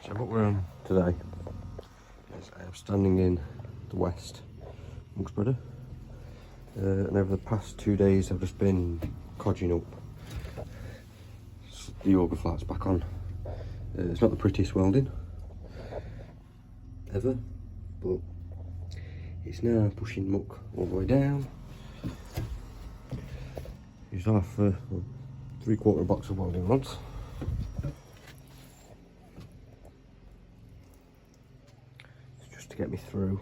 So what we're on today is I am standing in the west amongst brother, and over the past 2 days I've just been codging up the auger flats back on. It's not the prettiest welding ever, but it's now pushing muck all the way down. Used half 3/4 box of welding rods. Just to get me through.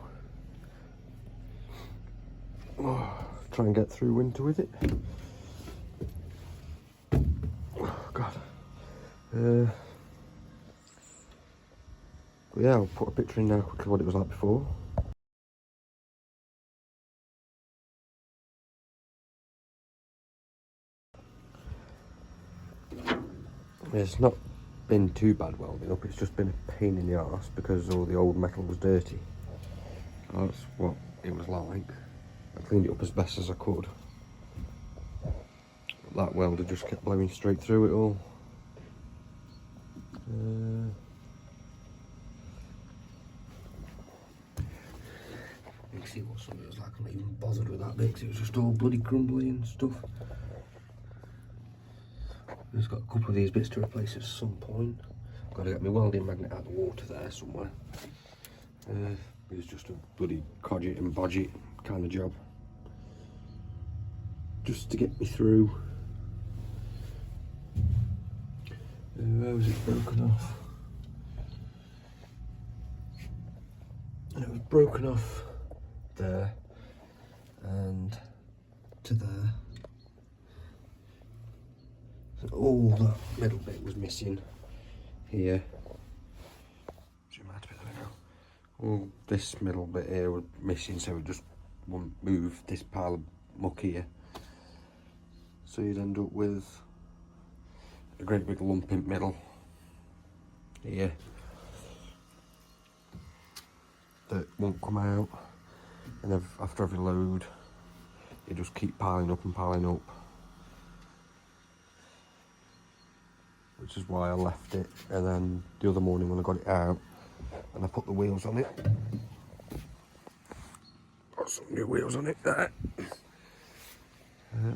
Try and get through winter with it. Oh God. But yeah, I'll put a picture in now quickly what it was like before. It's not been too bad welding up, it's just been a pain in the arse because all the old metal was dirty. That's what it was like. I cleaned it up as best as I could. But that welder just kept blowing straight through it all. You can see what some of it was like. I'm not even bothered with that bit because it was just all bloody crumbly and stuff. Just got a couple of these bits to replace at some point. Got to get my welding magnet out of the water there somewhere. It was just a bloody codge it and bodge it kind of job. Just to get me through. Where was it broken off? And it was broken off there and to there. So all that middle bit was missing here. Zoom out a bit, there we go. All this middle bit here was missing, so it just wouldn't move this pile of muck here. So you'd end up with a great big lump in the middle here that won't come out, and after every load you just keep piling up and piling up, which is why I left it. And then the other morning when I got it out and I put the wheels on it, got some new wheels on it there,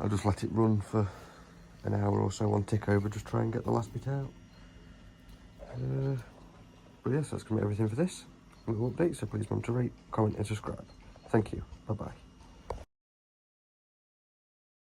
I just let it run for an hour or so on tick over, just try and get the last bit out. But yes, that's going to be everything for this little update, so please remember to rate, comment and subscribe. Thank you, bye bye.